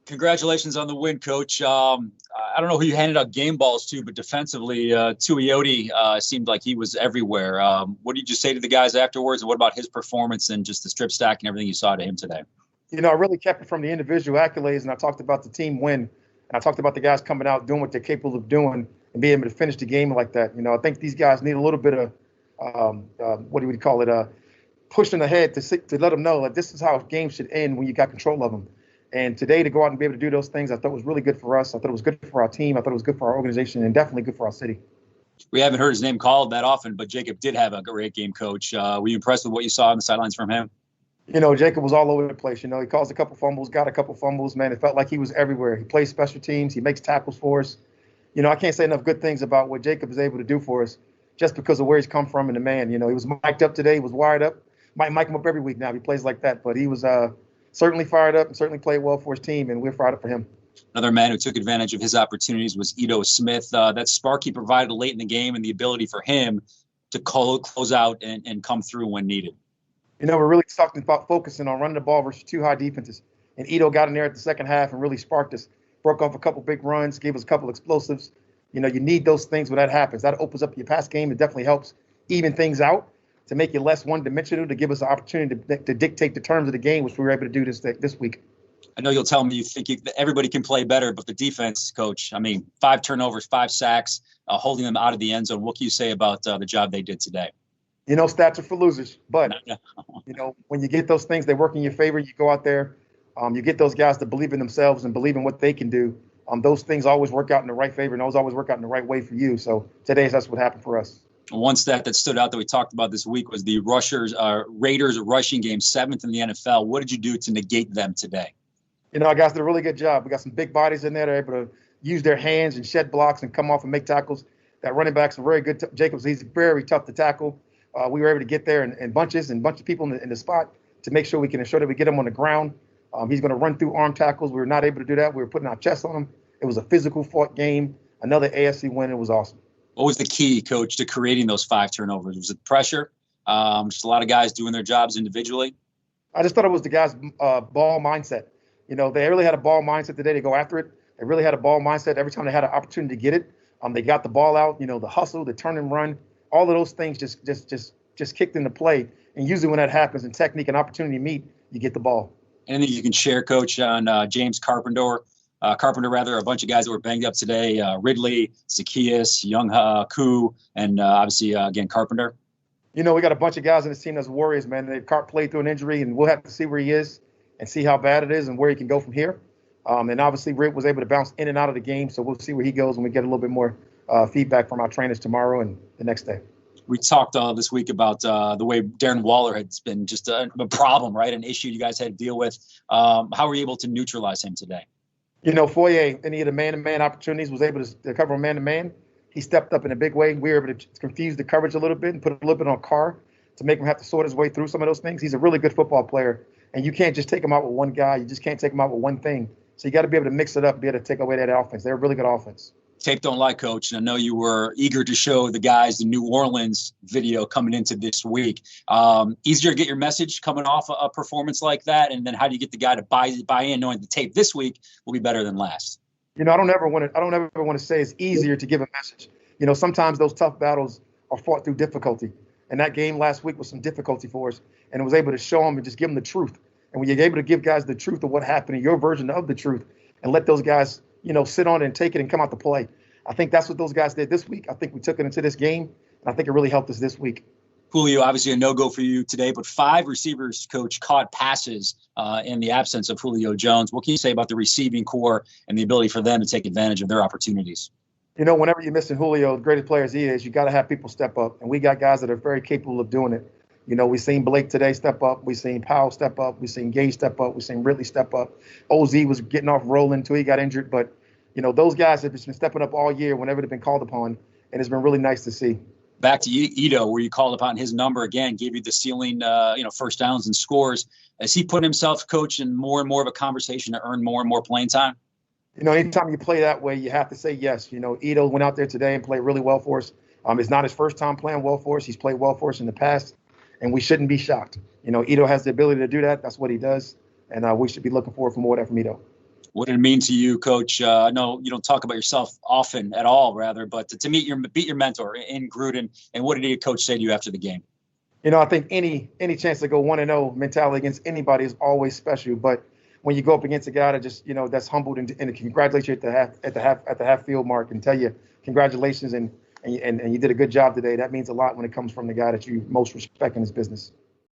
Congratulations on the win, Coach. I don't know who you handed out game balls to, but defensively, Tuioti seemed like he was everywhere. What did you say to the guys afterwards? And what about his performance and just the strip stack and everything you saw to him today? I really kept it from the individual accolades, and I talked about the team win, and I talked about the guys coming out doing what they're capable of doing and being able to finish the game like that. I think these guys need a little bit of what do we call it? Pushing ahead to let them know that this is how games should end when you got control of them. And today to go out and be able to do those things, I thought was really good for us. I thought it was good for our team. I thought it was good for our organization, and definitely good for our city. We haven't heard his name called that often, but Jacob did have a great game, Coach. Were you impressed with what you saw on the sidelines from him? Jacob was all over the place. He caused a couple fumbles, got a couple fumbles. Man, it felt like he was everywhere. He plays special teams. He makes tackles for us. I can't say enough good things about what Jacob is able to do for us just because of where he's come from and the man. He was mic'd up today. He was wired up. Might mic him up every week now if he plays like that. But he was certainly fired up and certainly played well for his team, and we're fired up for him. Another man who took advantage of his opportunities was Ito Smith. That spark he provided late in the game and the ability for him to close out and come through when needed. We're really talking about focusing on running the ball versus two high defenses. And Ito got in there at the second half and really sparked us. Broke off a couple big runs, gave us a couple explosives. You need those things when that happens. That opens up your pass game. It definitely helps even things out to make you less one-dimensional, to give us an opportunity to dictate the terms of the game, which we were able to do this week. I know you'll tell me you think everybody can play better, but the defense, Coach, 5 turnovers, 5 sacks, holding them out of the end zone. What can you say about the job they did today? Stats are for losers. But, when you get those things, they work in your favor. You go out there, you get those guys to believe in themselves and believe in what they can do. Those things always work out in the right favor, and those always work out in the right way for you. So today, that's what happened for us. One stat that stood out that we talked about this week was the Raiders rushing game, 7th in the NFL. What did you do to negate them today? Our guys did a really good job. We got some big bodies in there. They're able to use their hands and shed blocks and come off and make tackles. That running back's very good. Jacobs, he's very tough to tackle. We were able to get there in bunches and bunch of people in the spot to make sure we can ensure that we get him on the ground. He's going to run through arm tackles. We were not able to do that. We were putting our chest on him. It was a physical fought game. Another AFC win. It was awesome. What was the key, Coach, to creating those 5 turnovers? Was it pressure? Just a lot of guys doing their jobs individually? I just thought it was the guys' ball mindset. They really had a ball mindset today to go after it. They really had a ball mindset every time they had an opportunity to get it. They got the ball out, the hustle, the turn and run, all of those things just kicked into play. And usually when that happens and technique and opportunity meet, you get the ball. Anything you can share, Coach, on James Carpenter, a bunch of guys that were banged up today, Ridley, Zacchaeus, Young Koo, and obviously, again, Carpenter? We got a bunch of guys on this team that's warriors, man. Carp played through an injury, and we'll have to see where he is and see how bad it is and where he can go from here. And obviously, Rick was able to bounce in and out of the game, so we'll see where he goes when we get a little bit more feedback from our trainers tomorrow and the next day. We talked this week about the way Darren Waller has been just a problem, right? An issue you guys had to deal with. How were you able to neutralize him today? Foye, any of the man-to-man opportunities, was able to cover man-to-man. He stepped up in a big way. We were able to confuse the coverage a little bit and put a little bit on Carr to make him have to sort his way through some of those things. He's a really good football player, and you can't just take him out with one guy. You just can't take him out with one thing. So you got to be able to mix it up, be able to take away that offense. They're a really good offense. Tape don't lie, Coach. And I know you were eager to show the guys the New Orleans video coming into this week. Easier to get your message coming off a performance like that, and then how do you get the guy to buy in, knowing the tape this week will be better than last? I don't ever want to say it's easier to give a message. Sometimes those tough battles are fought through difficulty, and that game last week was some difficulty for us, and it was able to show them and just give them the truth. And when you're able to give guys the truth of what happened and your version of the truth, and let those guys sit on it and take it and come out to play. I think that's what those guys did this week. I think we took it into this game, and I think it really helped us this week. Julio, obviously a no-go for you today, but 5 receivers, Coach, caught passes in the absence of Julio Jones. What can you say about the receiving core and the ability for them to take advantage of their opportunities? Whenever you're missing Julio, the greatest player as he is, you got to have people step up, and we got guys that are very capable of doing it. We've seen Blake today step up. We've seen Powell step up. We've seen Gage step up. We've seen Ridley step up. OZ was getting off rolling until he got injured, but those guys have just been stepping up all year whenever they've been called upon, and it's been really nice to see. Back to Ito, where you called upon his number again, gave you the ceiling, first downs and scores. Has he put himself, Coach, in more and more of a conversation to earn more and more playing time? Anytime you play that way, you have to say yes. Ito went out there today and played really well for us. It's not his first time playing well for us. He's played well for us in the past, and we shouldn't be shocked. Ito has the ability to do that. That's what he does, and we should be looking forward for more of that from Ito. What did it mean to you, Coach? I know you don't talk about yourself often at all, rather, but to beat your mentor in Gruden, and what did your coach say to you after the game? I think any chance to go 1-0 mentality against anybody is always special. But when you go up against a guy that just that's humbled and congratulates you at the half field mark and tell you congratulations and you did a good job today, that means a lot when it comes from the guy that you most respect in his business.